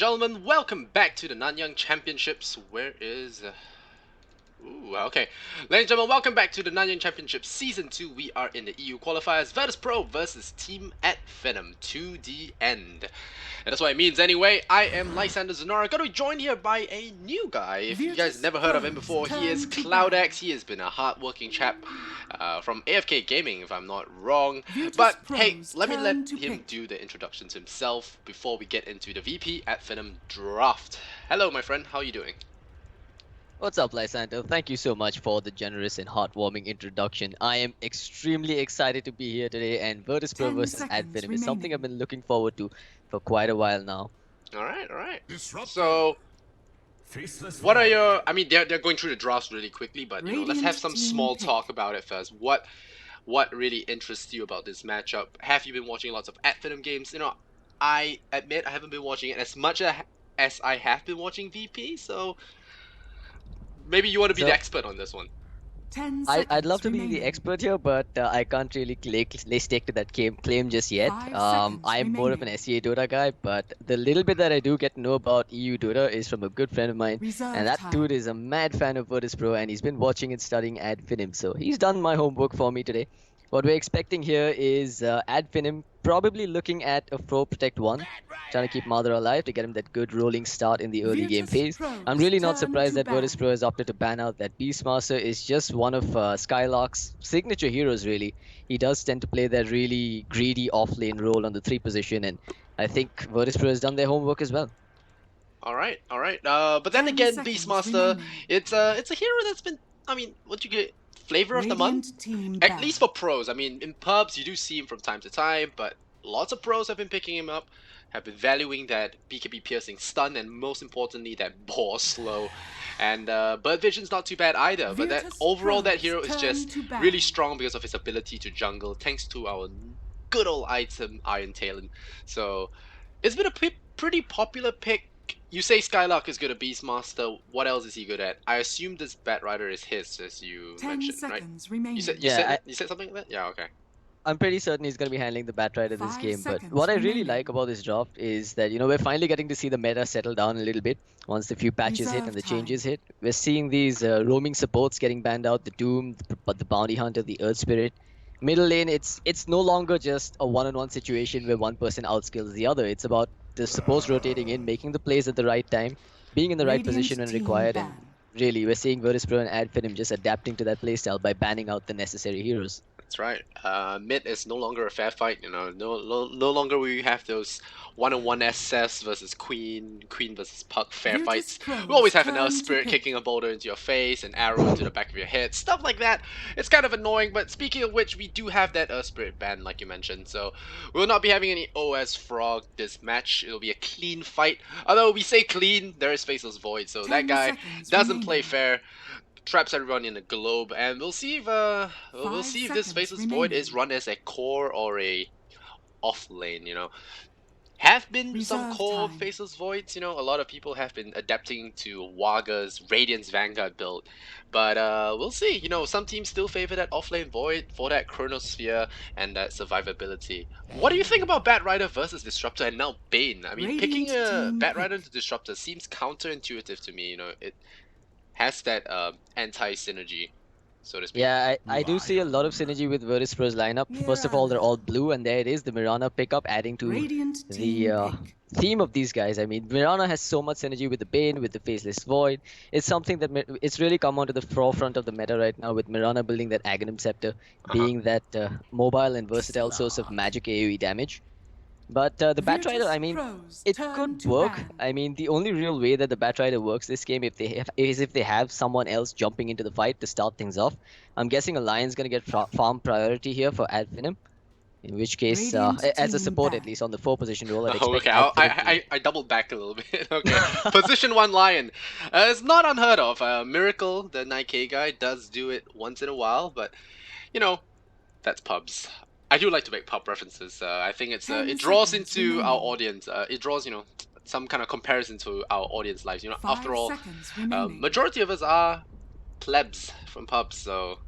gentlemen, welcome back to the Nanyang Championships. Where is... Ooh, okay. Ladies and gentlemen, welcome back to the Nanyang Championships Season 2. We are in the EU qualifiers. Virtus.Pro versus Team at Finem to the end. And that's what it means anyway. I am Lysander. Got to be joined here by a new guy. If you guys never heard of him before, he is CloudX. He has been a hard-working chap from AFK Gaming, if I'm not wrong. But hey, let him do the introductions himself before we get into the VP at Finem draft. Hello, my friend. How are you doing? What's up, Lysander? Thank you so much for the generous and heartwarming introduction. I am extremely excited to be here today, and Virtus.Pro versus Finem is something I've been looking forward to for quite a while now. Alright. So, what are your... I mean, they're going through the drafts really quickly, but you know, let's have some small talk about it first. What really interests you about this matchup? Have you been watching lots of Finem games? You know, I admit I haven't been watching it as much as I have been watching VP, so... Maybe you want to be the expert on this one. I'd love to be the expert here, but I can't really lay stake to that claim just yet. I'm more of an SEA Dota guy, but the little bit that I do get to know about EU Dota is from a good friend of mine, and that dude is a mad fan of Virtus.Pro, and he's been watching and studying Ad Finem, so he's done my homework for me today. What we're expecting here is Ad Finem probably looking at a Pro Protect 1, trying to keep Mother alive to get him that good rolling start in the early game phase. I'm really not surprised that Virtus.Pro has opted to ban out that Beastmaster is just one of Skylark's signature heroes, really. He does tend to play that really greedy off-lane role on the 3 position, and I think Virtus.Pro has done their homework as well. Alright. But then again, Beastmaster, it's a hero that's been, I mean, what you get... Flavor of the month, at least for pros. I mean, in pubs you do see him from time to time, but lots of pros have been picking him up, have been valuing that BKB piercing stun, and most importantly that ball slow. And Bird Vision's not too bad either, but that overall that hero is just really strong because of his ability to jungle, thanks to our good old item Iron Talon. So it's been a pretty popular pick. You say Skylark is good at Beastmaster. What else is he good at? I assume this Batrider is his, as you mentioned, right? You said something like that? Yeah, okay. I'm pretty certain he's going to be handling the Batrider this game, but what I really like about this draft is that, you know, we're finally getting to see the meta settle down a little bit once the few patches hit and the changes hit. We're seeing these roaming supports getting banned out, the Doom, the Bounty Hunter, the Earth Spirit. Middle lane, it's no longer just a one-on-one situation where one person outskills the other. It's about the supports rotating in, making the plays at the right time, being in the right position when required, and really, we're seeing Virtus.Pro and Ad Finem just adapting to that playstyle by banning out the necessary heroes. That's right. Mid is no longer a fair fight, you know. No longer will you have those one-on-one SS versus Queen versus Puck fair fights. We always have an Earth Spirit kicking a boulder into your face, an arrow into the back of your head, stuff like that. It's kind of annoying, but speaking of which, we do have that Earth Spirit ban, like you mentioned, so we will not be having any OS Frog this match. It'll be a clean fight. Although we say clean, there is Faceless Void, so that guy doesn't play fair. Traps everyone in the globe, and we'll see if this Faceless Void is run as a core or a off lane. You know, have been some core Faceless Voids. You know, a lot of people have been adapting to Waga's Radiance Vanguard build, but we'll see. You know, some teams still favor that off lane Void for that Chronosphere and that survivability. What do you think about Batrider versus Disruptor and now Bane? I mean, picking a Batrider to Disruptor seems counterintuitive to me. You know, it has that anti-synergy, so to speak. Yeah, I do see a lot of synergy with Virtus.Pro's lineup. Yeah. First of all, they're all blue, and there it is, the Mirana pickup, adding to the theme of these guys. I mean, Mirana has so much synergy with the Bane, with the Faceless Void. It's something that it's really come onto the forefront of the meta right now, with Mirana building that Aghanim Scepter, being that mobile and versatile source of magic AoE damage. But the Batrider, I mean, it could work. I mean, the only real way that the Batrider works this game is if they have someone else jumping into the fight to start things off. I'm guessing a Lion's going to get farm priority here for Ad Finem. In which case, as a support at least on the 4 position role, I doubled back a little bit. Okay, position 1 Lion. It's not unheard of. Miracle, the 9K guy, does do it once in a while, but you know, that's pubs. I do like to make pub references. I think it draws into our audience. It draws, you know, some kind of comparison to our audience lives. You know, after all, majority of us are plebs from pubs, so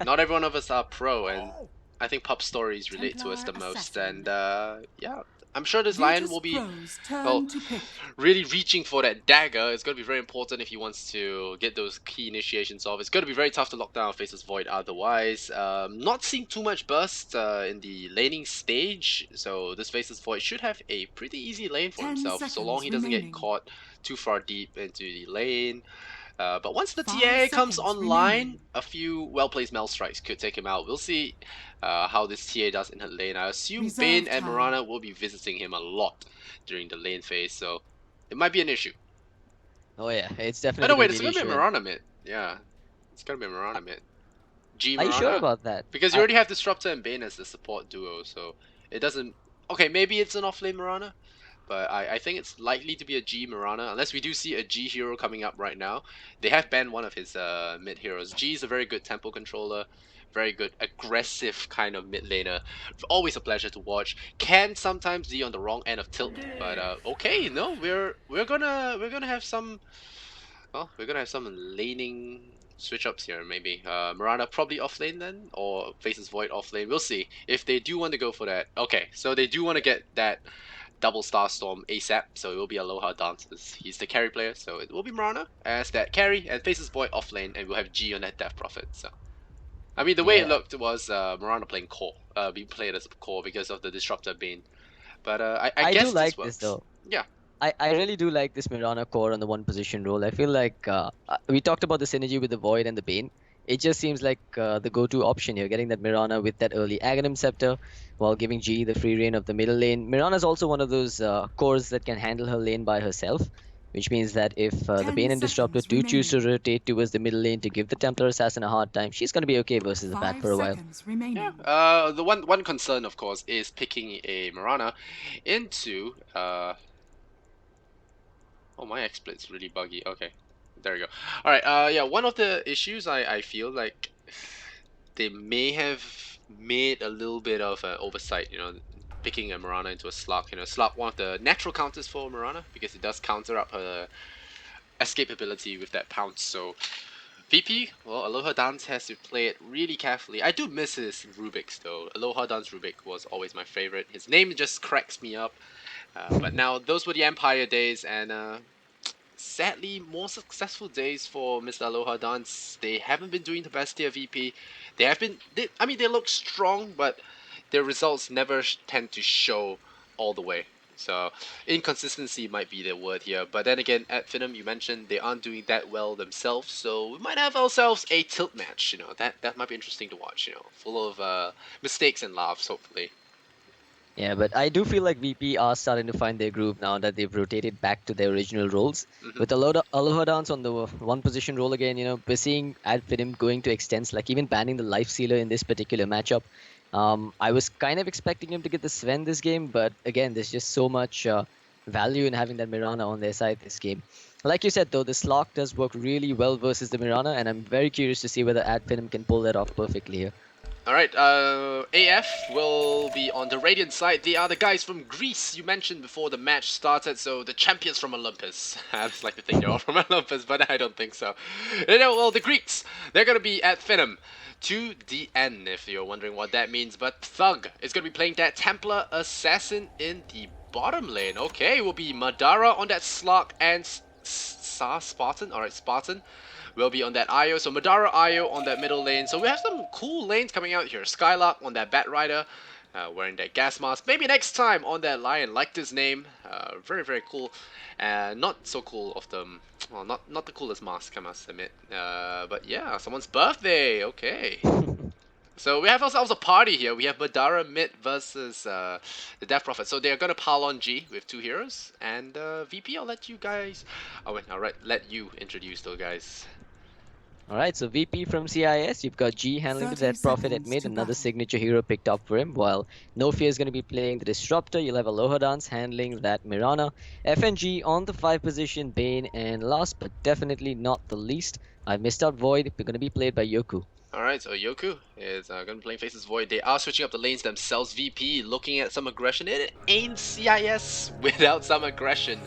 not every one of us are pro, and I think pub stories relate to us the most. And yeah, I'm sure this Lion will be, well, really reaching for that dagger. It's going to be very important if he wants to get those key initiations off. It's going to be very tough to lock down Faceless Void otherwise. Not seeing too much burst in the laning stage, so this Faceless Void should have a pretty easy lane for himself, so long he doesn't get caught too far deep into the lane. But once the TA comes online, a few well-placed Mel Strikes could take him out. We'll see how this TA does in her lane. I assume Bane and Mirana will be visiting him a lot during the lane phase, so it might be an issue. Oh yeah, it's Oh definitely no, wait, going to it's be an gonna be issue. Mirana mid. Yeah, it's gonna be Mirana mid. G Are you sure Mirana? about that? Because you already have Disruptor and Bane as the support duo, so it doesn't... Okay, maybe it's an off-lane Mirana, but I think it's likely to be a G Mirana, unless we do see a G hero coming up right now. They have banned one of his mid heroes. G is a very good tempo controller, very good aggressive kind of mid laner. Always a pleasure to watch. Can sometimes be on the wrong end of tilt, but okay, no, we're gonna have some... Well, we're gonna have some laning switch ups here, maybe. Mirana probably off lane then, or Faces Void off lane. We'll see. If they do want to go for that. Okay, so they do want to get that double Star Storm ASAP, so it will be Aloha Dances. He's the carry player, so it will be Mirana as that carry, and Faces Void off lane, and we'll have G on that Death Prophet. So, I mean, the way it Yeah, looked was Mirana playing core, being played as a core because of the Disruptor Bane. But I I do guess this like this works. though. Yeah. I really do like this Mirana core on the one position role. I feel like we talked about the synergy with the Void and the Bane. It just seems like the go-to option here, getting that Mirana with that early Aghanim Scepter while giving G the free reign of the middle lane. Mirana is also one of those cores that can handle her lane by herself, which means that if the Bane and Disruptor do choose to rotate towards the middle lane to give the Templar Assassin a hard time, she's going to be okay versus the Bat for a while. Yeah. The one concern, of course, is picking a Mirana into Oh, my XSplit's really buggy. Okay, there we go. All right. Yeah. One of the issues I feel like they may have made a little bit of an oversight. You know, picking a Mirana into a Slug. You know, Slug, one of the natural counters for Mirana because it does counter up her escape ability with that pounce. So VP, well, Aloha Dance has to play it really carefully. I do miss his Rubik's though. Aloha Dance Rubik was always my favorite. His name just cracks me up. But now those were the Empire days, and sadly, more successful days for Mr. Aloha Dance. They haven't been doing the best tier VP. They have been. I mean, they look strong, but their results never tend to show all the way. So inconsistency might be the word here. But then again, at Finem, you mentioned they aren't doing that well themselves, so we might have ourselves a tilt match. You know, that might be interesting to watch. You know, full of mistakes and laughs, hopefully. Yeah, but I do feel like VP are starting to find their groove now that they've rotated back to their original roles. With Aloha Dance on the one position role again, we're seeing Ad Fidim going to extents, like even banning the Life Sealer in this particular matchup. I was kind of expecting him to get the Sven this game, but again, there's just so much value in having that Mirana on their side this game. Like you said, though, the Slok does work really well versus the Mirana, and I'm very curious to see whether Ad Fidim can pull that off perfectly here. Alright, AF will be on the Radiant side. They are the guys from Greece you mentioned before the match started, so the champions from Olympus. I just like to think they're all from Olympus, but I don't think so. Well, the Greeks, they're gonna be at Finem to the end, if you're wondering what that means. But Thug is gonna be playing that Templar Assassin in the bottom lane. Okay, will be Madara on that Slug and Spartan. Alright, Spartan will be on that Io. So Madara Io on that middle lane. So we have some cool lanes coming out here. Skylark on that Bat Rider, wearing that gas mask. Maybe next time on that Lion. Liked his name. Very, very cool. Not so cool of them. Well, not the coolest mask, I must admit. But yeah, someone's birthday. Okay. So we have ourselves a party here. We have Madara mid versus the Death Prophet. So they're gonna pile on G with two heroes. And VP, I'll let you guys... Oh wait, alright, let you introduce those guys. Alright, so VP from CIS, you've got G handling the Death Prophet at mid, another signature hero picked up for him, while No Fear is going to be playing the Disruptor. You'll have Aloha Dance handling that Mirana. FNG on the 5 position, Bane, and last but definitely not the least, I missed out Void, going to be played by Yoku. Alright, so Yoku is going to be playing Faces Void. They are switching up the lanes themselves. VP looking at some aggression. It ain't CIS without some aggression.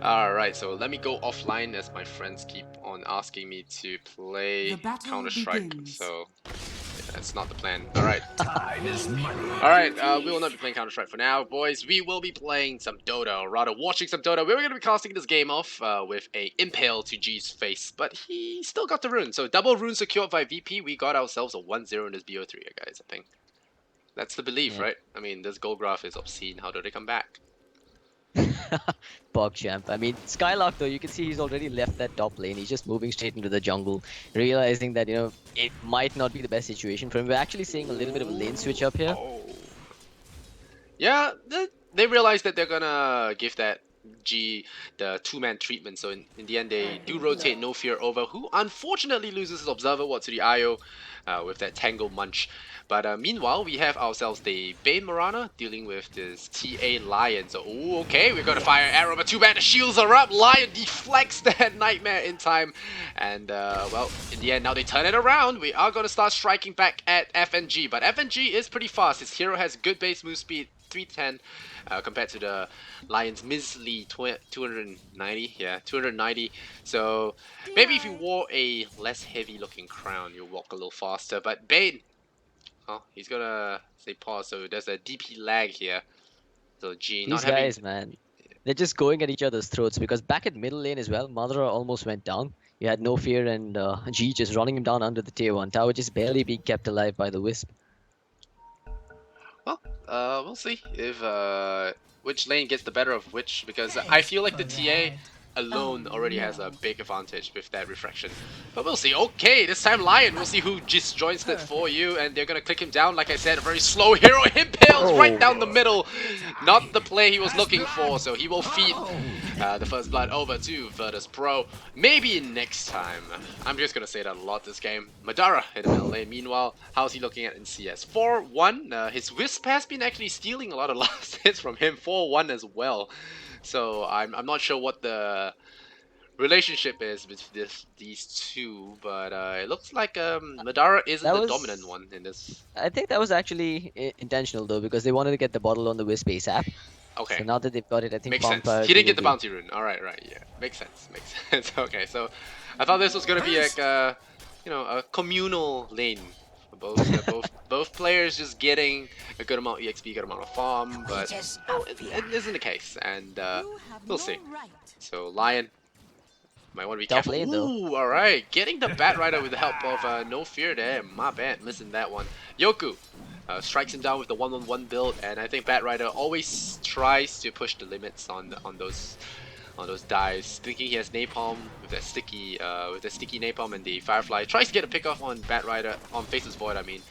Alright, so let me go offline as my friends keep on asking me to play Counter-Strike. So, yeah. That's not the plan. Alright. Alright, we will not be playing Counter-Strike for now, boys. We will be playing some Dota, or rather watching some Dota. We're going to be casting this game off with a Impale to G's face, but he still got the rune. So double rune secured by VP, we got ourselves a 1-0 in this BO3, guys, I think. That's the belief, right? I mean, this gold graph is obscene. How do they come back? PogChamp. I mean, Skylark though, you can see he's already left that top lane. He's just moving straight into the jungle, realizing that, you know, it might not be the best situation for him. We're actually seeing a little bit of a lane switch up here. Oh. Yeah, they realize that they're gonna give that G the two-man treatment, so in the end they do rotate No Fear over, who unfortunately loses his Observer Ward to the IO with that Tangle Munch. But meanwhile, we have ourselves the Bane Marana dealing with this TA Lion. So, ooh, okay, we're gonna fire arrow, but too bad the shields are up. Lion deflects that Nightmare in time. And, well, in the end, now they turn it around. We are gonna start striking back at FNG, but FNG is pretty fast. His hero has good base move speed, 310, compared to the Lion's measly 290. Yeah, 290. So, maybe if you wore a less heavy looking crown, you'll walk a little faster. But Bane, oh, he's gonna say pause, so there's a DP lag here. So G not These having... guys, man, they're just going at each other's throats, because back at middle lane as well, Madara almost went down. You had No Fear and G just running him down under the tier 1 tower, just barely being kept alive by the Wisp. Well, we'll see if which lane gets the better of which, because I feel like the TA alone already has a big advantage with that refraction. But we'll see. Okay, this time Lion, we'll see who just joins it for you, and they're gonna click him down. Like I said, a very slow hero impales right down the middle. Not the play he was looking for, so he will feed the first blood over to Virtus.Pro. Maybe next time. I'm just gonna say that a lot this game. Madara in the middle lane. Meanwhile, how's he looking at in CS? 4-1. His Wisp has been actually stealing a lot of last hits from him. 4-1 as well. So I'm not sure what the relationship is with these two, but it looks like Madara isn't the dominant one in this. I think that was actually intentional though, because they wanted to get the bottle on the Wisp ASAP. Okay. So now that they've got it, I think makes sense. He didn't get the bounty rune. All right, yeah, makes sense. Makes sense. Okay, so I thought this was gonna be like you know, a communal lane. Both players just getting a good amount of EXP, good amount of farm, but it isn't the case, and we'll see. So Lion might want to be careful. Ooh, all right, getting the Bat Rider with the help of No Fear there. My bad, missing that one. Yoku strikes him down with the 1-on-1 build, and I think Bat Rider always tries to push the limits on those dives, thinking he has napalm with that sticky napalm and the Firefly. Tries to get a pick off on Bat Rider, on Faceless Void I mean.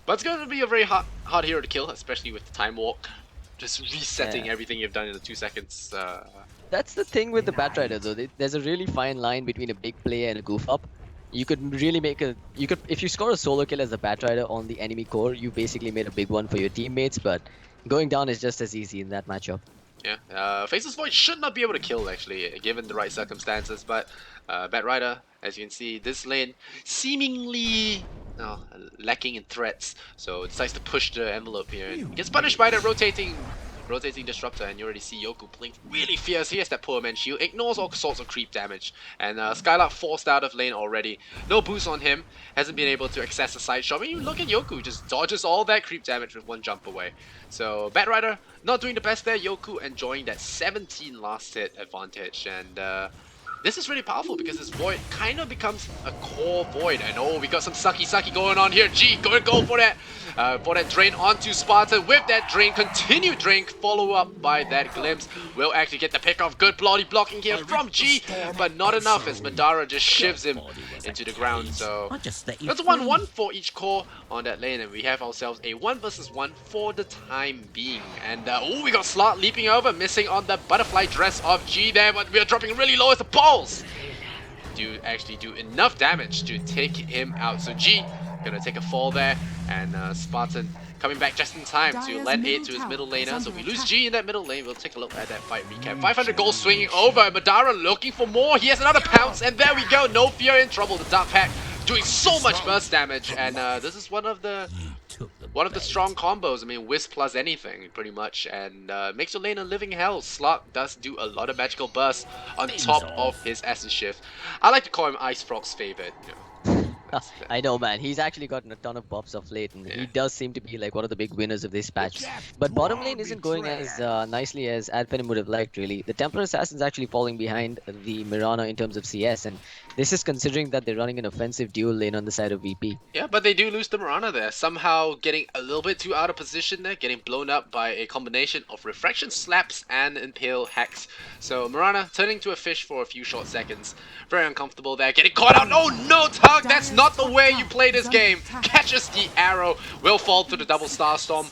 But it's going to be a very hard hero to kill, especially with the time walk. Just resetting everything you've done in the 2 seconds. That's the thing with the Bat Rider though. There's a really fine line between a big play and a goof up. You could really make if you score a solo kill as a Bat Rider on the enemy core, you basically made a big one for your teammates, but going down is just as easy in that matchup. Yeah, Faceless Void should not be able to kill actually, given the right circumstances, but Bat Rider, as you can see, this lane seemingly lacking in threats, so decides to push the envelope here and gets punished by the rotating disruptor, and you already see Yoku playing really fierce. He has that poor man shield, ignores all sorts of creep damage, and Skylark forced out of lane already. No boost on him, hasn't been able to access the side shot. I mean, look at Yoku, just dodges all that creep damage with one jump away. So Bat Rider not doing the best there. Yoku enjoying that 17 last hit advantage, and this is really powerful because this Void kind of becomes a core Void. And oh, we got some sucky going on here. G, go for that drain onto Spartan. With that drain, continued drain, follow up by that glimpse. Will actually get the pick off. Good bloody blocking here from G, but not enough as Madara just shivs him into the ground. So that's a 1-1 for each core on that lane, and we have ourselves a 1 versus 1 for the time being. And oh, we got Slot leaping over, missing on the butterfly dress of G there, but we are dropping really low as the balls do actually do enough damage to take him out. So G gonna take a fall there, and Spartan coming back just in time to lend aid to his middle laner. So we lose G in that middle lane. We'll take a look at that fight recap. 500 gold swinging over. Madara looking for more. He has another pounce, and there we go. No Fear in trouble. The Dark Pack doing so much burst damage, and this is one of the strong combos. I mean, Wisp plus anything, pretty much, and makes your lane a living hell. Slot does do a lot of magical bursts on top of his Essence Shift. I like to call him Ice Frog's favorite. You know. I know, man. He's actually gotten a ton of buffs of late, and Yeah. he does seem to be like one of the big winners of this patch. But bottom lane isn't going as nicely as Advenim would have liked, really. The Templar Assassin's actually falling behind the Mirana in terms of CS, and this is considering that they're running an offensive dual lane on the side of VP. Yeah, but they do lose the Mirana there. Somehow getting a little bit too out of position there, getting blown up by a combination of refraction slaps and impale hacks. So Mirana turning to a fish for a few short seconds. Very uncomfortable there, getting caught out. Oh no, Tug! That's not the way you play this game. Catches the arrow, will fall to the double star storm.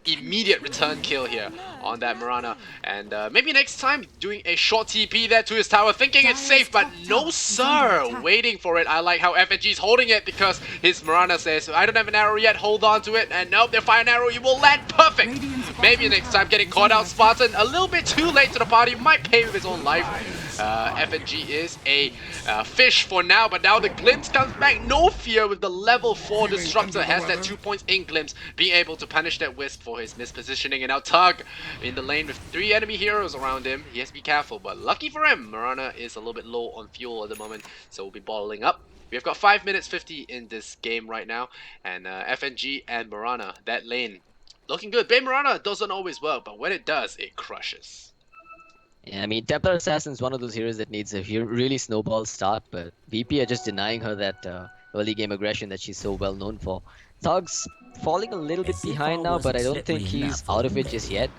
Immediate return kill here on that Mirana. And maybe next time doing a short TP there to his tower, thinking it's safe, but no sir, waiting for it. I like how FNG's holding it because his Mirana says, I don't have an arrow yet, hold on to it. And nope, they fire an arrow, you will land perfect. Maybe next time getting caught out, Spartan a little bit too late to the party, might pay with his own life. FNG is a fish for now, but now the Glimpse comes back. No fear with the level 4 Disruptor, has that 2 points in Glimpse, being able to punish that Wisp for his mispositioning. And now Tug in the lane with 3 enemy heroes around him. He has to be careful, but lucky for him, Mirana is a little bit low on fuel at the moment, so we'll be bottling up. We've got 5 minutes 50 in this game right now, and FNG and Mirana, that lane, looking good. Bay Mirana doesn't always work, but when it does, it crushes. Yeah, I mean, Templar Assassin is one of those heroes that needs a really snowball start, but VP are just denying her that early game aggression that she's so well known for. Thug's falling a little bit behind now, but I don't think he's out of it just yet.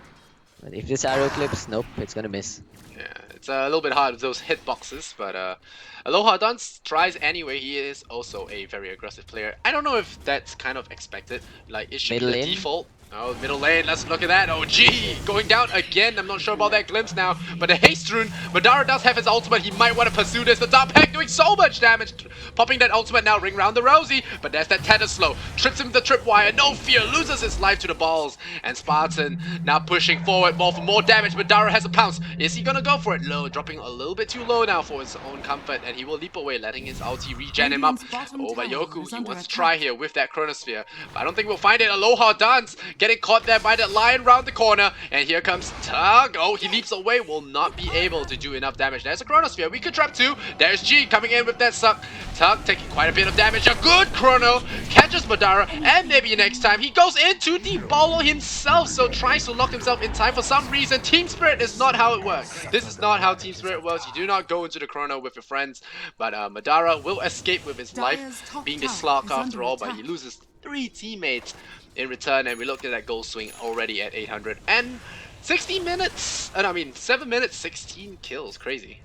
But if this arrow clips, nope, it's gonna miss. Yeah, it's a little bit hard with those hitboxes, but Aloha Dance tries anyway. He is also a very aggressive player. I don't know if that's kind of expected. Like, it should Middle be the lane? default. Oh, middle lane, let's look at that. Oh, gee, going down again. I'm not sure about that glimpse now, but the haste rune. Madara does have his ultimate. He might want to pursue this. The Dark Pack doing so much damage. Popping that ultimate now, ring round the Rosie, but there's that tether slow. Trips him with the tripwire, no fear, loses his life to the balls. And Spartan now pushing forward more for more damage. Madara has a pounce. Is he gonna go for it? Low, dropping a little bit too low now for his own comfort, and he will leap away, letting his ulti regen him up. Oh, but Yoku, he wants to try here with that Chronosphere, but I don't think we'll find it. Aloha Dance getting caught there by that lion round the corner, and here comes Tug. Oh, he leaps away, will not be able to do enough damage. There's a Chronosphere, we could trap 2. There's G coming in with that suck. Tug taking quite a bit of damage. A good Chrono catches Madara, and maybe next time he goes into the bolo himself, so tries to lock himself in time. For some reason, Team Spirit is not how it works. This is not how Team Spirit works. You do not go into the Chrono with your friends, but Madara will escape with his life, being the Slark after all, but he loses 3 teammates in return, and we looked at that goal swing already at 800 and 16 minutes, and I mean 7 minutes, 16 kills, crazy.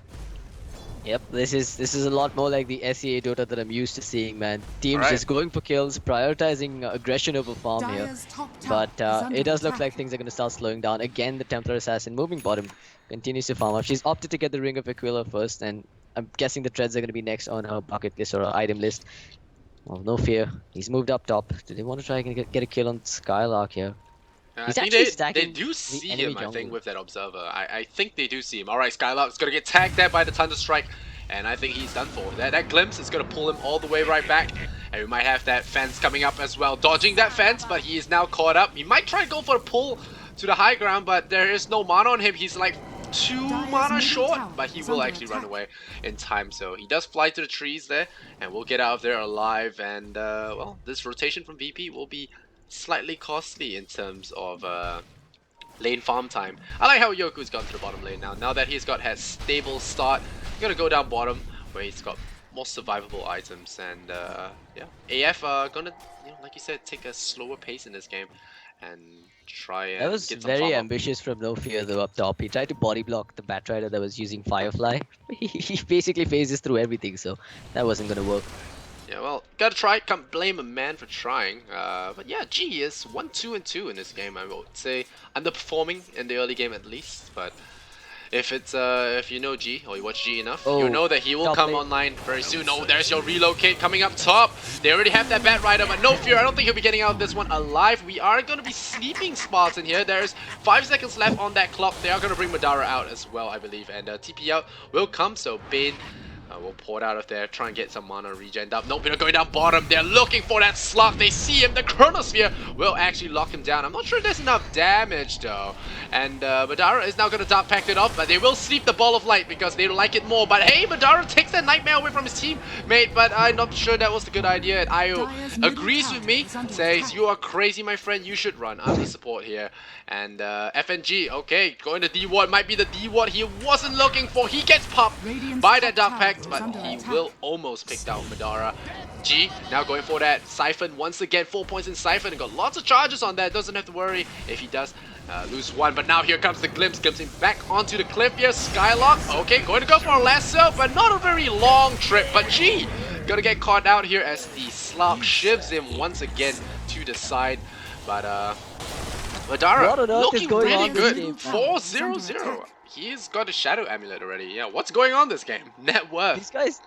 Yep, this is a lot more like the SEA Dota that I'm used to seeing, man. Teams just going for kills, prioritizing aggression over farm here. But it does look like things are going to start slowing down. Again, the Templar Assassin moving bottom continues to farm up. She's opted to get the Ring of Aquila first, and I'm guessing the treads are going to be next on her bucket list or her item list. Well, no fear. He's moved up top. Do they want to try and get a kill on Skylark here? I think they do see him, I think, with that Observer. I think they do see him. Alright, Skylark's going to get tagged there by the Thunder Strike, and I think he's done for. That glimpse is going to pull him all the way right back, and we might have that fence coming up as well. Dodging that fence, but he is now caught up. He might try to go for a pull to the high ground, but there is no mana on him. He's like 2 mana short, but he will actually run away in time. So he does fly to the trees there, and we'll get out of there alive. And well, this rotation from VP will be slightly costly in terms of lane farm time. I like how Yoku's gone to the bottom lane now. Now that he's got a stable start, he's gonna go down bottom where he's got more survivable items, and yeah, AF are gonna, like you said, take a slower pace in this game and try and that was get some very farm up. ambitious from No Fear though up top. He tried to body block the Batrider that was using Firefly. He basically phases through everything, so that wasn't gonna work. Yeah, well, gotta try. Can't blame a man for trying. But yeah, G is 1-2-2 in this game. I would say underperforming in the early game at least. But if it's if you know G or you watch G enough, you know that he will come online very soon. Oh, there's your relocate coming up top. They already have that Batrider, but no fear. I don't think he'll be getting out of this one alive. We are gonna be sleeping Spartan here. There's 5 seconds left on that clock. They are gonna bring Madara out as well, I believe, and TP out will come. So Bane We'll port out of there, try and get some mana regen up. Nope, they're going down bottom. They're looking for that slot. They see him. The Chronosphere will actually lock him down. I'm not sure there's enough damage though. And Madara is now going to Dark Pact it off, but they will sleep the Ball of Light because they like it more. But hey, Madara takes that Nightmare away from his teammate, but I'm not sure that was a good idea. And Io agrees with me, says, you are crazy, my friend. You should run. I'm the support here. And FNG, okay, going to D-Ward. Might be the D-Ward he wasn't looking for. He gets popped by that Dark Pact, but he will almost pick down Madara. G now going for that Siphon once again. 4 points in Siphon and got lots of charges on that. Doesn't have to worry if he does lose one. But now here comes the Glimpse. Glimpsing back onto the cliff here. Skylock, okay, going to go for a lasso, but not a very long trip. But G gonna get caught out here as the Slark shivs him once again to the side. But Madara looking really good. 4-0-0. He's got a Shadow Amulet already. Yeah, what's going on this game? Net worth. These guys,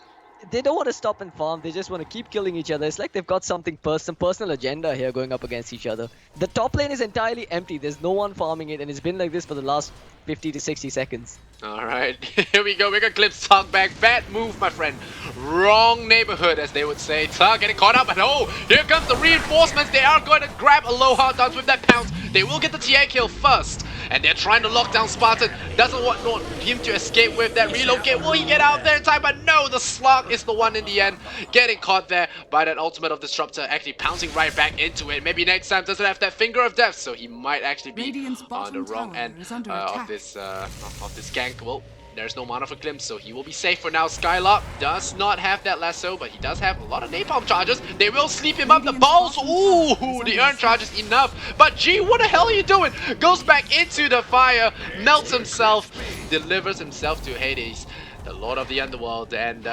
they don't want to stop and farm. They just want to keep killing each other. It's like they've got something some personal agenda here going up against each other. The top lane is entirely empty. There's no one farming it, and it's been like this for the last 50 to 60 seconds. Alright, here we go. We got Glimpse Tug back. Bad move, my friend. Wrong neighborhood, as they would say. Tug getting caught up, but oh, here comes the reinforcements. They are going to grab Aloha Dance with that pounce. They will get the TA kill first. And they're trying to lock down Spartan. Doesn't want him to escape with that relocate. Will he get out there in time? But no, the Slark is the one in the end. Getting caught there by that Ultimate of Disruptor. Actually pouncing right back into it. Maybe next time doesn't have that Finger of Death. So he might actually be on the wrong end of this gank. Well, there's no mana for Glimpse, so he will be safe for now. Skylark does not have that lasso, but he does have a lot of napalm charges. They will sleep him up. The balls, ooh, the earn charges enough. But G, what the hell are you doing? Goes back into the fire, melts himself, delivers himself to Hades, the Lord of the Underworld, and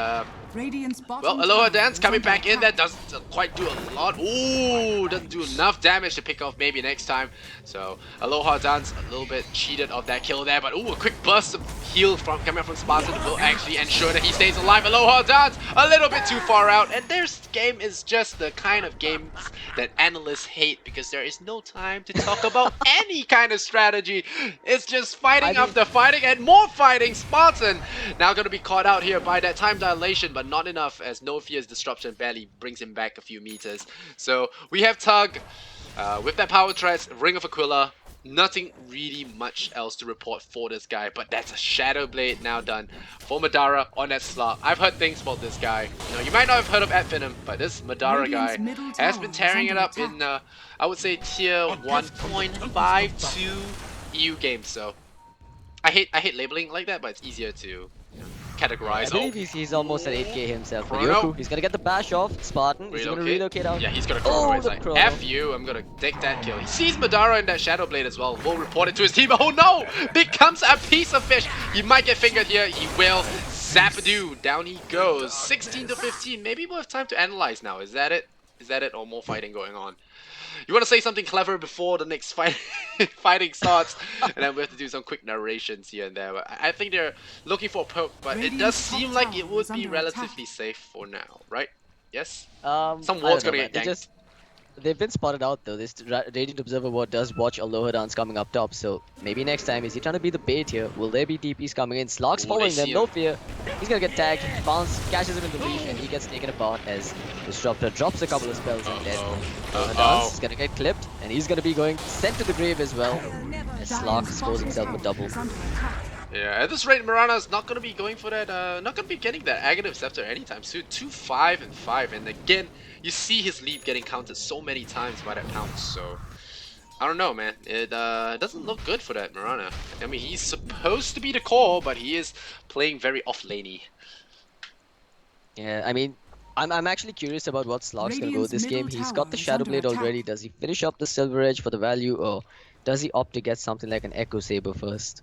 well, Aloha Dance coming back in. That doesn't quite do a lot. Ooh, doesn't do enough damage to pick off maybe next time. So Aloha Dance a little bit cheated of that kill there, but ooh, a quick burst of heal coming out from Spartan will actually ensure that he stays alive. Aloha Dance a little bit too far out, and this game is just the kind of game that analysts hate because there is no time to talk about any kind of strategy. It's just fighting after fighting and more fighting. Spartan now going to be caught out here by that time dilation, but not enough as No Fear's Disruption barely brings him back a few meters. So we have Tug with that Power Threats, Ring of Aquila. Nothing really much else to report for this guy, but that's a Shadow Blade now done for Madara on that slot. I've heard things about this guy. You know, you might not have heard of Finem, but this Madara guy has been tearing it up in, I would say, tier 1.5 to EU games. So I hate labeling like that, but it's easier to categorize. I believe he's almost at 8k himself. Yoku, he's gonna get the bash off. Spartan, he's gonna relocate out. Yeah, he's gonna chrono. He's like, F you, I'm gonna take that kill. He sees Madara in that Shadow Blade as well. Will report it to his team. Oh no! Becomes a piece of fish. He might get fingered here. He will. Zapadoo, down he goes. 16 to 15. Maybe we'll have time to analyze now. Is that it? Is that it? Or more fighting going on? You want to say something clever before the next fighting starts, and then we have to do some quick narrations here and there. But I think they're looking for a poke, but it does seem like it would be relatively safe for now, right? Yes? Some ward's gonna get ganked. They've been spotted out though. This Radiant Observer ward does watch Aloha Dance coming up top, so maybe next time, is he trying to be the bait here? Will there be DPs coming in? Slark's following them, no fear. He's gonna get tagged, bounce, catches him in the leash, and he gets taken apart as Disruptor drops a couple of spells and dead. Aloha Dance is gonna get clipped, and he's gonna be going sent to the grave as well, as Slark scores himself a double. Yeah, at this rate, Mirana's not gonna be going for that, not gonna be getting that Aghanim Scepter anytime soon. 2-5 and 5, and again, you see his leap getting counted so many times by that pounce, so I don't know, man. It doesn't look good for that Mirana. I mean, he's supposed to be the core, but he is playing very off-laney. Yeah, I mean, I'm actually curious about what Slark's gonna go this game. He's got the Shadow Blade already. Does he finish up the Silver Edge for the value, or does he opt to get something like an Echo Saber first?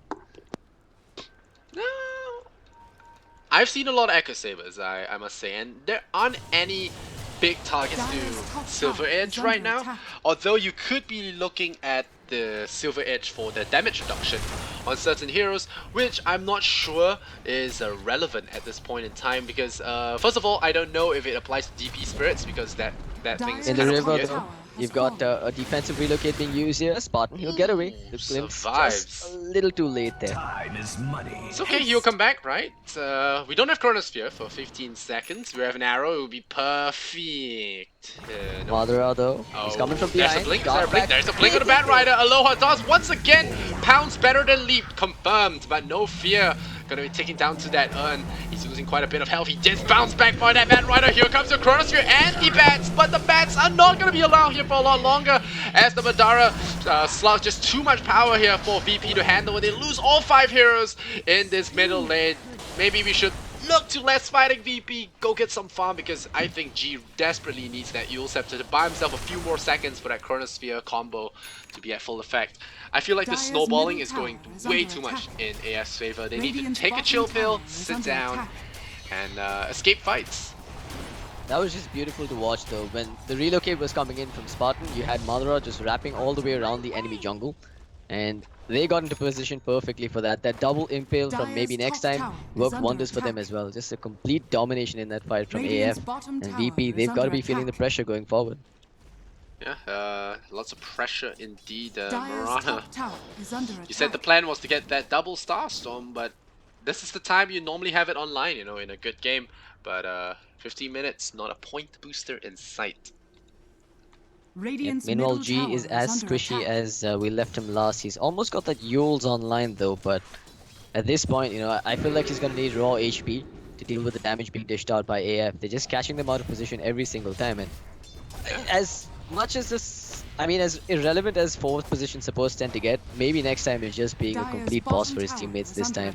I've seen a lot of Echo Sabers, I must say, and there aren't any big targets to Silver Edge right now. Although you could be looking at the Silver Edge for the damage reduction on certain heroes, which I'm not sure is relevant at this point in time because first of all, I don't know if it applies to DP spirits because that thing is in the river. You've got a defensive relocate being used here. Spartan, he'll get away. The glimpse just a Survives. little too late there. Time is money. It's okay, he'll come back, right? We don't have Chronosphere for 15 seconds. We have an arrow, it would be perfect. No. Madara though, he's coming from behind. There's a blink, there's a blink on the Bat Rider. Aloha does once again pounds better than Leap, confirmed, but no fear. Gonna be taking down to that urn. He's losing quite a bit of health. He did bounce back for that Bat Rider. Here comes the Chronosphere and the bats, but the bats are not gonna be allowed here for a lot longer as the Madara slug just too much power here for VP to handle. They lose all 5 heroes in this middle lane. Maybe we should look to less fighting VP, go get some farm, because I think G desperately needs that Eul Scepter to buy himself a few more seconds for that Chronosphere combo to be at full effect. I feel like the snowballing is going way too much in AF's favor. They need to take a chill pill, sit down, and escape fights. That was just beautiful to watch though. When the relocate was coming in from Spartan, you had Madara just wrapping all the way around the enemy jungle. And they got into position perfectly for that. That double impale from maybe next time worked wonders for them as well. Just a complete domination in that fight from AF. And VP, they've got to be feeling the pressure going forward. Yeah, lots of pressure indeed, Marana. You said the plan was to get that double Starstorm, but this is the time you normally have it online, you know, in a good game. But 15 minutes, not a point booster in sight. Yep. Meanwhile, G is as squishy as we left him last. He's almost got that Yules online though, but at this point, you know, I feel like he's gonna need raw HP to deal with the damage being dished out by AF. They're just catching them out of position every single time, and as much as this, I mean, as irrelevant as 4th position supports tend to get, maybe next time is just being a complete boss for his teammates this time.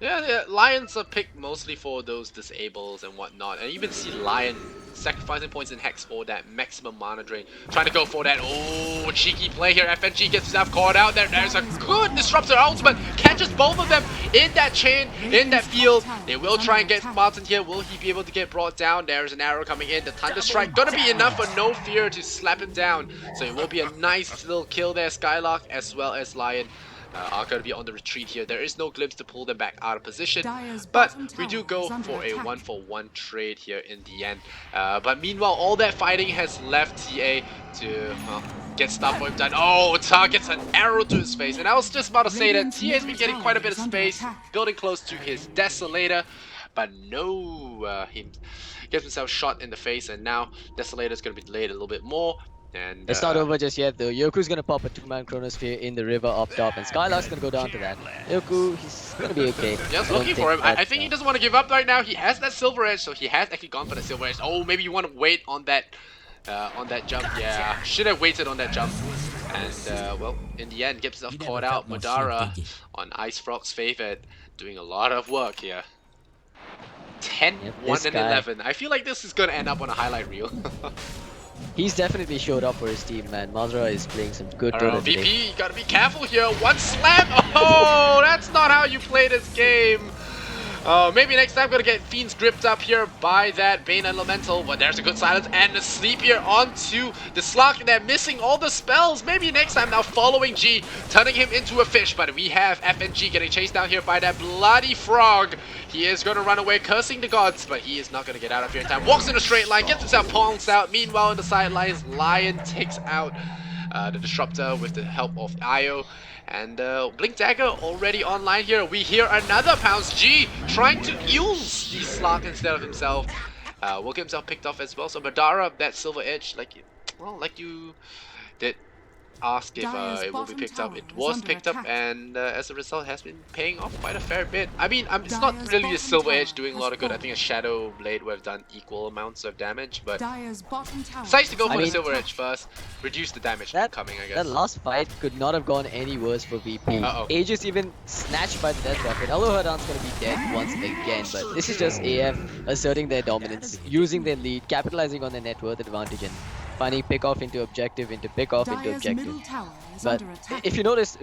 Yeah, Lions are picked mostly for those disables and whatnot, and you even see Lion sacrificing points in Hex for that maximum mana drain. Trying to go for that, oh, cheeky play here. FNG gets himself caught out there. There's a good Disruptor ultimate, catches both of them in that chain, in that field. They will try and get Martin here. Will he be able to get brought down? There's an arrow coming in. The Thunder Strike gonna be enough for No Fear to slap him down. So it will be a nice little kill there. Skylark as well as Lion are going to be on the retreat here. There is no glimpse to pull them back out of position, but we do go for a 1-for-1 trade here in the end. But meanwhile, all that fighting has left TA to get stuff for him done. Oh, targets an arrow to his face, and I was just about to say that TA has been getting quite a bit of space, building close to his Desolator, but no, he gets himself shot in the face, and now Desolator is going to be delayed a little bit more. And it's not over just yet though. Yoku's gonna pop a 2-man Chronosphere in the river up top, and Skylark's gonna go down to that. Yoku, he's gonna be okay. Just looking for him. I think he doesn't want to give up right now. He has that Silver Edge, so he has actually gone for the Silver Edge. Oh, maybe you want to wait on that jump. Yeah, should have waited on that jump. And well, in the end, gets himself caught out. Madara on Ice Frog's favorite, doing a lot of work here. 10, 1, and 11. I feel like this is gonna end up on a highlight reel. He's definitely showed up for his team, man. Madara is playing some good Dota today. VP, you gotta be careful here. One slam! Oh, that's not how you play this game. Maybe next time gonna get Fiends gripped up here by that Bane Elemental. But there's a good silence and a sleep here onto the Slug. They're missing all the spells. Maybe next time now following G, turning him into a fish. But we have FNG getting chased down here by that bloody frog. He is gonna run away, cursing the gods, but he is not gonna get out of here in time. Walks in a straight line, gets himself pounced out. Meanwhile, on the sidelines, Lion takes out the Disruptor with the help of Io. And Blink Dagger already online here. We hear another pounce. G trying to use the Slug instead of himself. Will get himself picked off as well. So Madara, that Silver Edge, like you did ask if it will be picked up. It was picked up, and as a result has been paying off quite a fair bit. I mean, it's not really a Silver Edge doing a lot of good. I think a Shadow Blade would have done equal amounts of damage, but decides to go for the Silver Edge first, reduce the damage coming, I guess. That last fight could not have gone any worse for VP. Aegis even snatched by the Death Rocket. Aloha Dan's gonna be dead once again, but this is just AF asserting their dominance, using their lead, capitalizing on their net worth advantage, and finding pick off into objective, into pick off into objective. But if you notice,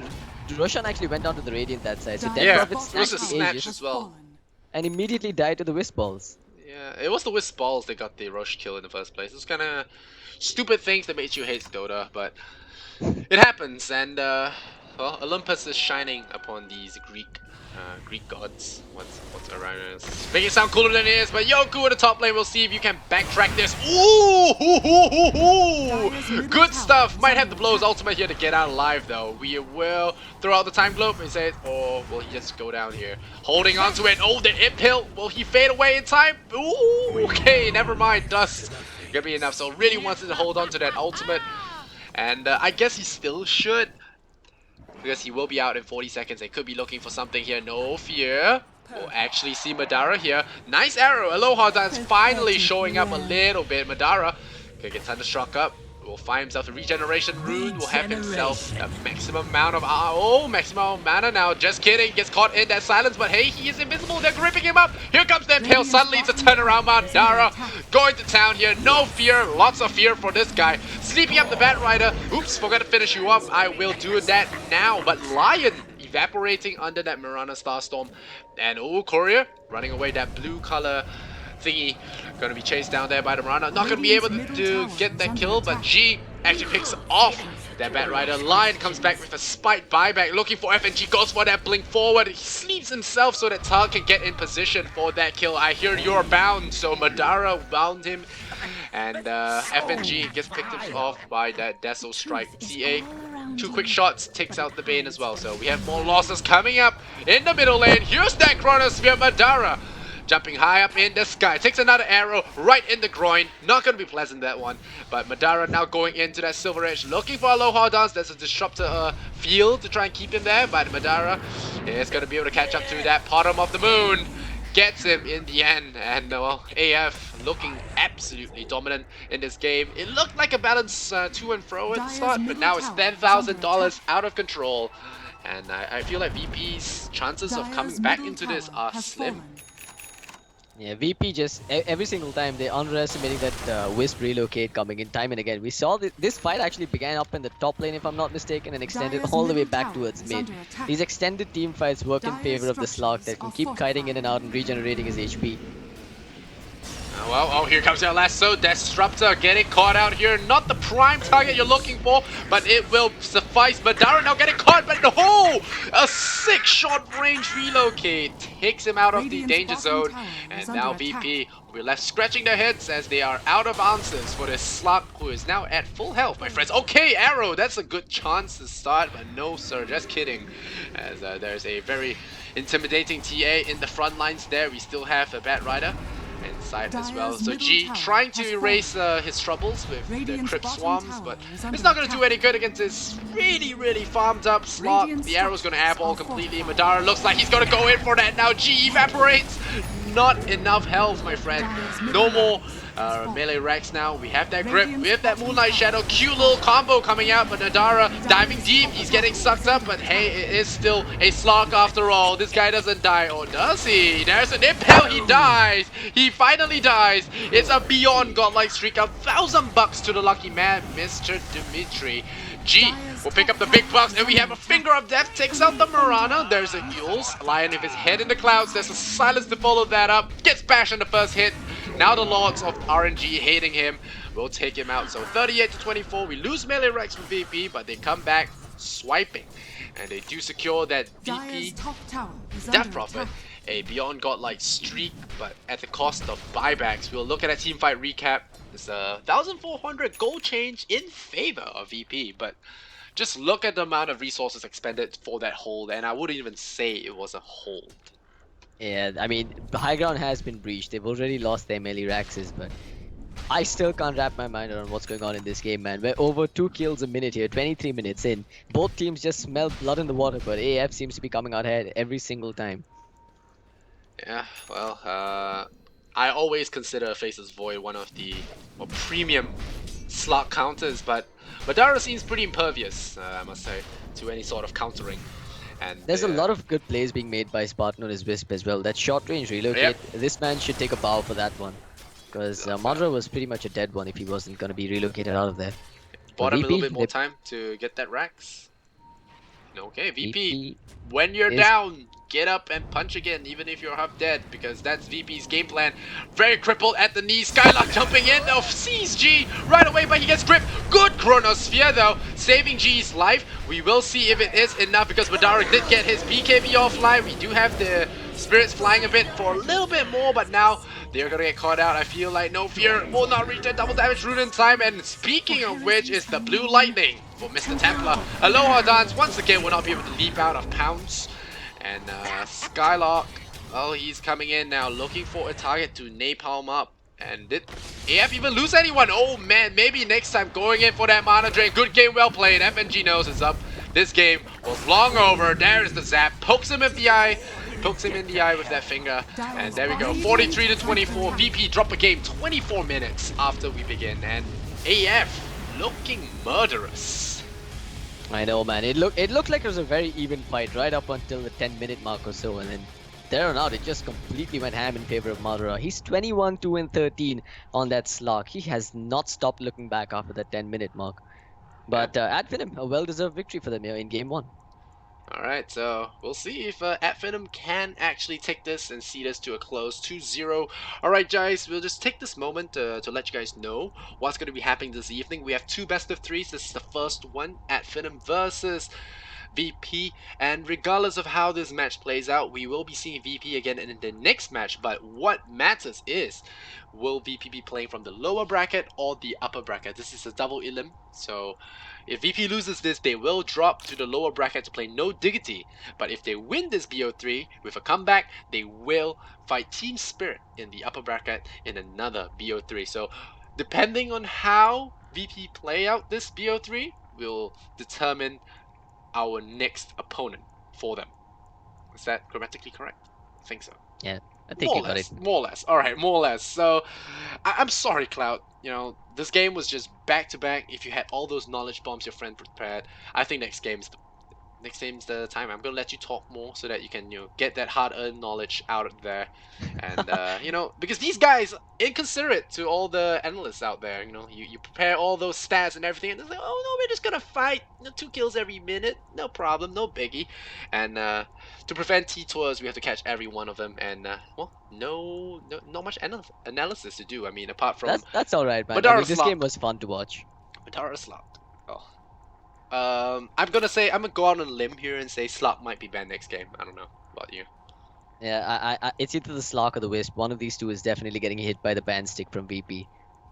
Roshan actually went down to the Radiant that side, so Death Prophet snatched the Aegis as well, and immediately died to the Wisp Balls. Yeah, it was the Wisp Balls that got the Rosh kill in the first place. It's kind of stupid things that made you hate Dota, but it happens, and well, Olympus is shining upon these Greek Greek gods. What's around us? Make it sound cooler than it is, but Yoku in the top lane. We'll see if you can backtrack this. Ooh! Good stuff. Might have to blow his ultimate here to get out alive, though. We will throw out the time globe and say, or will he just go down here? Holding on to it. Oh, the imp hill. Will he fade away in time? Ooh! Okay, never mind. Dust. Gonna be enough. So really wants to hold on to that ultimate. And I guess he still should, because he will be out in 40 seconds. They could be looking for something here. No fear. We'll actually see Madara here. Nice arrow. Aloha Dance finally showing up a little bit. Madara can get Thunderstruck up. Will find himself a regeneration rune. Will have himself a maximum amount of maximum mana now. Just kidding. Gets caught in that silence, but hey, he is invisible. They're gripping him up. Here comes the impale. Suddenly it's a turnaround. Madara going to town here. No fear. Lots of fear for this guy. Sleeping up the Bat Rider. Oops, forgot to finish you up. I will do that now. But Lion evaporating under that Mirana Starstorm. And oh, Courier running away that blue color thingy. Gonna be chased down there by the Mirana. Not gonna be able to get that kill, but G actually picks off that Bat Rider. Lion comes back with a spite buyback, looking for FNG, goes for that blink forward. He sleeps himself so that Tal can get in position for that kill. I hear you're bound, so Madara bound him. And FNG gets picked off by that Deso Strike. TA, 2 quick shots, takes out the Bane as well. So we have more losses coming up in the middle lane. Here's that Chronosphere. Madara jumping high up in the sky, takes another arrow right in the groin. Not gonna be pleasant, that one. But Madara now going into that Silver Edge, looking for Aloha Dance. There's a disruptor field to try and keep him there, but Madara is gonna be able to catch up to that bottom of the moon. Gets him in the end, and well, AF looking absolutely dominant in this game. It looked like a balance to and fro at the start, but now it's $10,000 out of control. And I feel like VP's chances of coming back into this are slim. Yeah, VP just every single time they're underestimating that Wisp relocate coming in time and again. We saw this fight actually began up in the top lane, if I'm not mistaken, and extended all the way back towards mid. These extended team fights work in favor of the Slug that can keep kiting in and out and regenerating his HP. Well, oh, here comes your lasso. Disruptor getting caught out here. Not the prime target you're looking for, but it will suffice. Madara now getting caught, but no! A 6-shot range relocate takes him out of the danger zone. And now VP will be left scratching their heads as they are out of answers for this Slug, who is now at full health, my friends. Okay, Arrow, that's a good chance to start, but no, sir, just kidding. As there's a very intimidating TA in the front lines there. We still have a Bat Rider inside as well. So G trying to erase his troubles with the Crypt Swarms, but it's not going to do any good against this really farmed up Slot. The arrow's going to airball completely. Madara looks like he's going to go in for that now. G evaporates. Not enough health, my friend. No more melee racks now. We have that grip. We have that Moonlight Shadow. Cute little combo coming out, but Nadara diving deep. He's getting sucked up, but hey, it is still a slog after all. This guy doesn't die, or does he? There's an impale. He dies. He finally dies. It's a beyond godlike streak. $1,000 to the lucky man, Mr. Dimitri. G will pick up the big bucks, and we have a Finger of Death, takes out the Mirana. There's a Yules, Lion with his head in the clouds. There's a silence to follow that up. Gets bashed on the first hit. Now the Lords of RNG hating him will take him out. So 38 to 24. We lose melee Rex from VP, but they come back swiping. And they do secure that VP Death Prophet. A beyond godlike streak, but at the cost of buybacks. We'll look at a team fight recap. It's a 1,400 gold change in favor of VP, but just look at the amount of resources expended for that hold, and I wouldn't even say it was a hold. Yeah, I mean, the high ground has been breached. They've already lost their melee Raxes, but I still can't wrap my mind around what's going on in this game, man. We're over 2 kills a minute here, 23 minutes in. Both teams just smell blood in the water, but AF seems to be coming out ahead every single time. Yeah, well, I always consider Faceless Void one of the more premium slot counters, but Madara seems pretty impervious, I must say, to any sort of countering. And there's a lot of good plays being made by Spartan on his Wisp as well. That short range relocate, yep. This man should take a bow for that one. Because Madara was pretty much a dead one if he wasn't going to be relocated out of there. Bought him a little bit more time to get that Rax. Okay, VP, VP when you're is down, get up and punch again, even if you're half dead, because that's VP's game plan. Very crippled at the knee. Skylark jumping in, though, sees G right away, but he gets gripped. Good Chronosphere, though, saving G's life. We will see if it is enough, because Madara did get his BKB offline. We do have the spirits flying a bit for a little bit more, but now they're gonna get caught out. I feel like No Fear will not reach that double damage rune in time. And speaking of which, is the Blue Lightning for Mr. Templar. Aloha Dance once again will not be able to leap out of pounds. And Skylark, well, he's coming in now looking for a target to napalm up. And did AF even lose anyone? Oh man, maybe next time going in for that mana drain. Good game, well played. FNG knows it's up. This game was long over. There's the zap. Pokes him in the eye. Pokes him in the eye with that finger. And there we go. 43 to 24. VP drop a game 24 minutes after we begin. And AF looking murderous. I know, man. It looked like it was a very even fight right up until the 10-minute mark or so, and then there on out, it just completely went ham in favor of Madara. He's 21, 2 and 13 on that slog. He has not stopped looking back after that 10-minute mark. But at Finem, a well-deserved victory for them here in Game 1. Alright, so we'll see if at Finem can actually take this and see this to a close 2-0. Alright guys, we'll just take this moment to let you guys know what's going to be happening this evening. We have two best of threes. This is the first one, at Finem versus VP, and regardless of how this match plays out, we will be seeing VP again in the next match. But what matters is, will VP be playing from the lower bracket or the upper bracket? This is a double elim, so if VP loses this, they will drop to the lower bracket to play No Diggity. But if they win this BO3 with a comeback, they will fight Team Spirit in the upper bracket in another BO3. So depending on how VP play out this BO3 will determine our next opponent for them. Is that grammatically correct? I think so. Yeah, I think you got it. More or less. Alright, more or less. So, I'm sorry, Cloud. You know, this game was just back-to-back. If you had all those knowledge bombs your friend prepared, I think next game's the time. I'm gonna let you talk more so that you can, you know, get that hard-earned knowledge out there. And, you know, because these guys, inconsiderate to all the analysts out there, you know, you prepare all those stats and everything, and it's like, oh no, we're just gonna fight, you know, 2 kills every minute, no problem, no biggie. And, to prevent T-Tours, we have to catch every one of them, and, well, not much analysis to do. I mean, apart from That's alright, man. I Madara mean, this Slop. game was fun to watch. Madara Slop. Oh. I'm gonna go out on a limb here and say Slop might be banned next game. I don't know about you. Yeah, it's either the Slark or the Wisp. One of these two is definitely getting hit by the band stick from VP.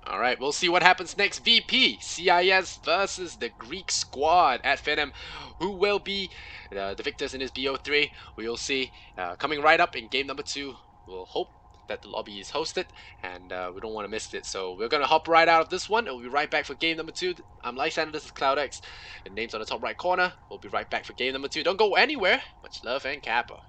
Alright, we'll see what happens next. VP, CIS versus the Greek squad at Finem. Who will be the victors in this BO3? We will see. Coming right up in game number 2. We'll hope that the lobby is hosted, and we don't want to miss it. So we're going to hop right out of this one, and we'll be right back for game number 2. I'm Lysander, this is CloudX. The name's on the top right corner. We'll be right back for game number 2. Don't go anywhere. Much love and Kappa.